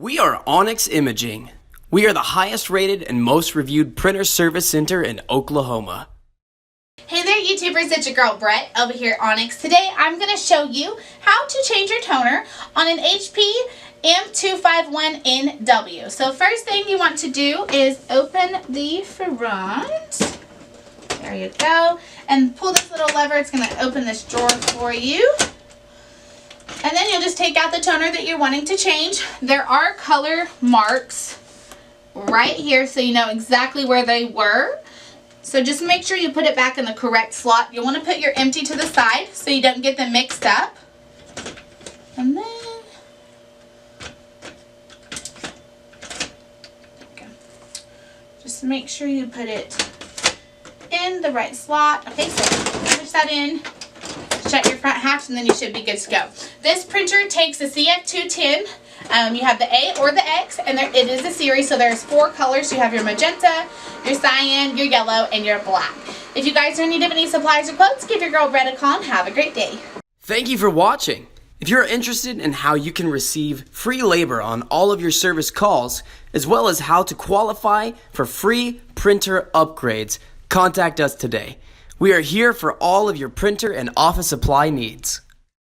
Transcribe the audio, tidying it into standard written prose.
We are Onyx Imaging. We are the highest rated and most reviewed printer service center in Oklahoma. Hey there YouTubers, it's your girl Brett over here at Onyx. Today I'm going to show you how to change your toner on an HP M521nw. So first thing you want to do is open the front. There you go. And pull this little lever. It's going to open this drawer for you. And then you'll just take out the toner that you're wanting to change. There are color marks right here so you know exactly where they were. So just make sure you put it back in the correct slot. You'll want to put your empty to the side so you don't get them mixed up. And then, okay. Just make sure you put it in the right slot. Okay, so push that in. Shut your front hatch and then you should be good to go. This printer takes a CF210. You have the A or the X, and it is a series, so there's 4 colors. You have your magenta, your cyan, your yellow, and your black. If you guys are in need of any supplies or quotes, give your girl Brett a call and have a great day. Thank you for watching. If you're interested in how you can receive free labor on all of your service calls, as well as how to qualify for free printer upgrades, contact us today. We are here for all of your printer and office supply needs.